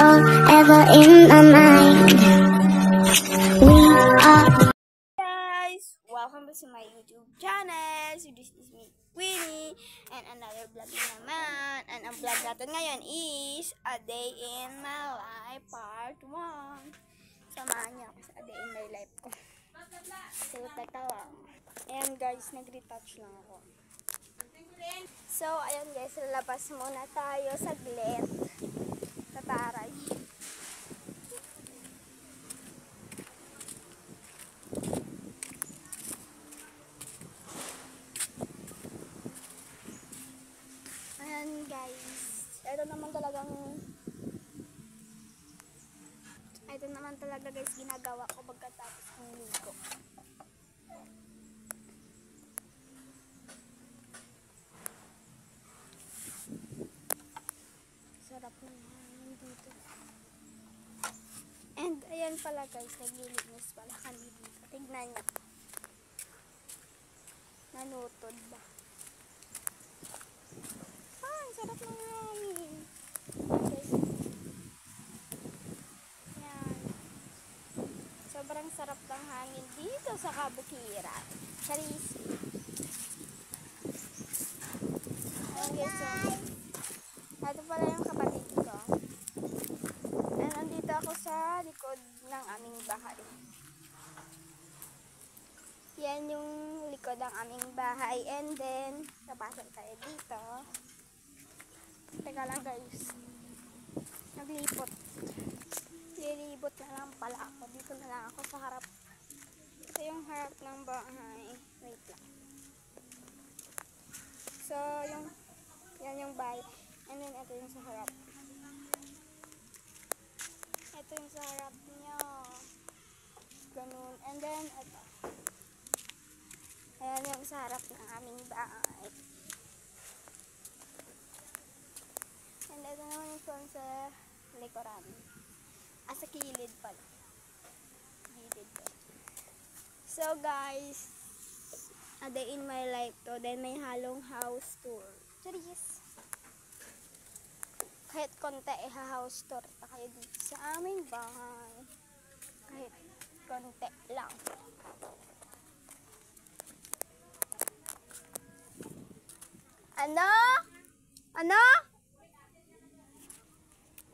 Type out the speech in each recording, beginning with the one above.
forever in my mind. We are. Guys, welcome back to my YouTube channel. So this is me, Queenie, and another vlog na naman. And ang vlog natin ngayon is A Day in My Life Part 1. Samahan niyo ako sa A Day in My Life ko. So, teka lang. Ayan guys, nag-retouch lang ako. So, ayan guys, lalabas muna tayo saglit. Tataray. Ayan guys, ito naman talaga guys ginagawa ko pagkatapos ng ligo. Sarap naman dito. And ayan pala guys, naglilinis pala kami dito. Tignan niyo. Nanutod ba? Ay, sarap ng hangin. Guys. Yan. Sobrang sarap ng hangin dito sa Kabukiran. Charis. Ayan guys. Ito pala yung kapatid ko. And nandito ako sa likod ng aming bahay. Yan yung likod ng aming bahay. And then, napasok tayo dito. Teka lang guys. Naglipot. Lilibot na lang pala ako. Dito na lang ako sa harap. Ito yung harap ng bahay. Wait lang. So, yan yung bahay. And then, ito yung sa harap. Ito yung sa harap niya. Ganun. And then, ito. Ayan yung sa harap ng aming bahay. And ito naman yung sa likuran. Sa kilid pala. Kilid ko. So guys, A Day in My Life to. Then may halong house tour. Charis! Kahit konti house tour pa kayo dito sa aming bahay. Kahit konti lang. Ano? Ano?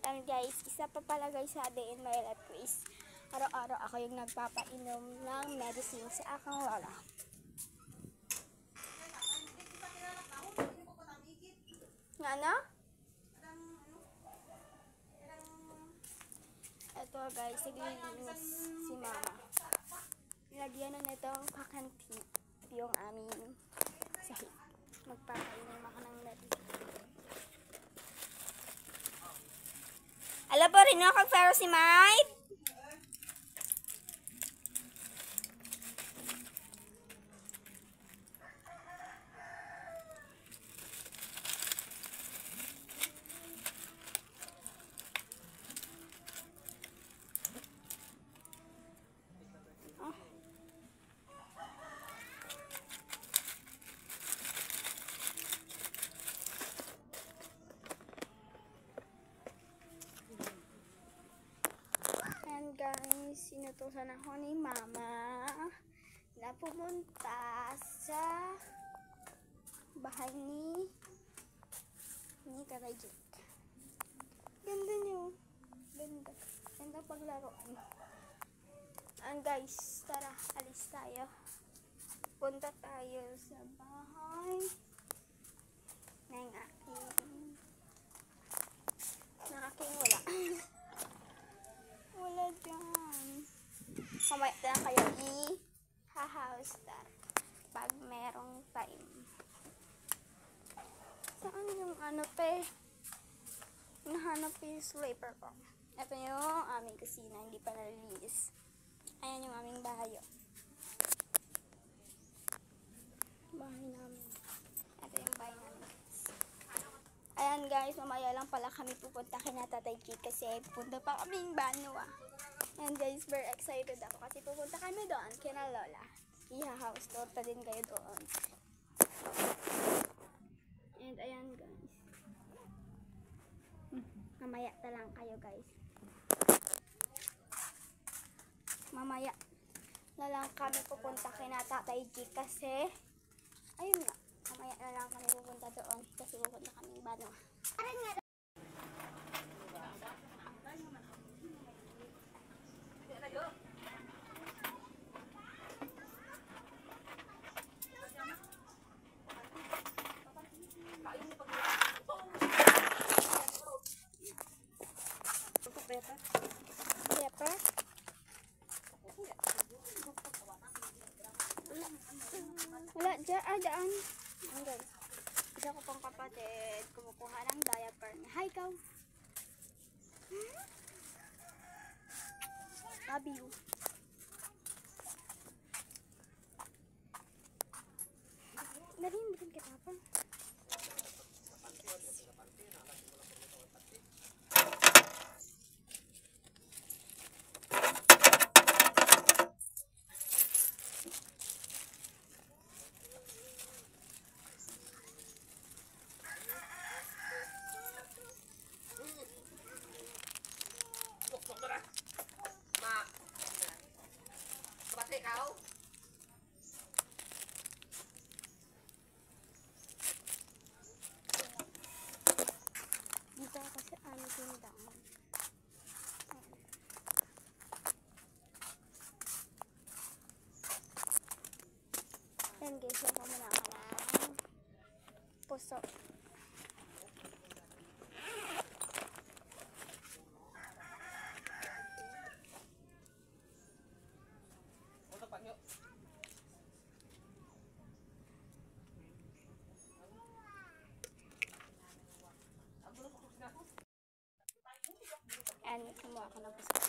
And guys, isa pa pala guys sa Day in My Life is araw-araw ako yung nagpapainom ng medicine sa aking lola. Ano? Ito guys, naglilinis si mama. Nilagyan na nitong kakantin yung aming sahig. Magpapainom ako ng medicine. Alam po rin ako pero si Mike. Guys, inutusan ako ni mama na pumunta sa bahay ni Tatay Jake. Ganda niyo. Ganda. Ganda paglaruan. And guys, tara, alis tayo. Punta tayo sa bahay ng aking wala. Wala dyan. Kamaya na kayo i-house start pag merong time. Saan yung ano pe? Nahanap yung sleeper ko. Ito yung aming kusina. Hindi pa nalilinis. Ayan yung aming bahay. Bahay namin. Ito yung bahay namin. Ayan guys, mamaya lang pala kami pupunta kina Tatay Jake kasi pupunta pa kaming Banwa. And guys, very excited ako kasi pupunta kami doon kina Lola. I-house tour pa din kayo doon. And ayan guys. Mamaya na lang kayo guys. Mamaya na lang kami pupunta kina Tatay G kasi ayun nga, mamaya na lang kami pupunta doon kasi pupunta kami Bano. Pepper? Wala, dyan. Ayan guys. Isa ko pang kapatid, kumukuha ng diaper niya. Hi, ikaw. Love you. Dali, bitin kita pa. Dito kasi ano tindahan. Yan guys, yung muna ako ng puso. And kumuha ako ng puso.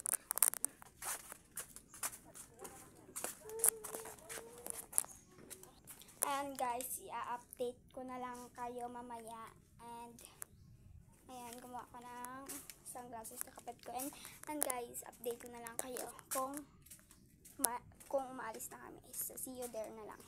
And guys, i-update ko na lang kayo mamaya. And ayan, gumawa ko ng sunglasses na kapit ko. And guys, update ko na lang kayo kung umaalis na kami. So, see you there na lang.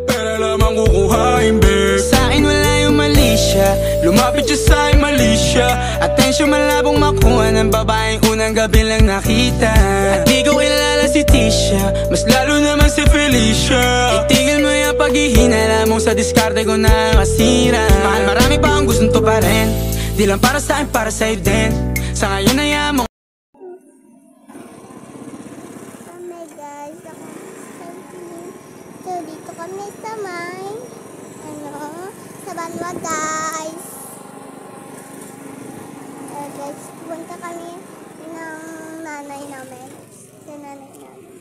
Pera lamang kukuhain, babe. Sa'kin wala yung mali siya. Lumapit siya sa'kin, mali siya. Atensyon malabong makuha ng babaeng unang gabi lang nakita. At di ko kilala si Tisha, mas lalo naman si Felicia. Itigil mo yung paghihinala mong sa diskarte ko na masira. Mahal, marami pa ang gustong to pa rin. Di lang para sa'kin, para sa'yo din. Sa ngayon na yan mo. So, dito kami sa may, sa Banwa, guys. Guys, punta kami ng nanay namin. Sa nanay namin.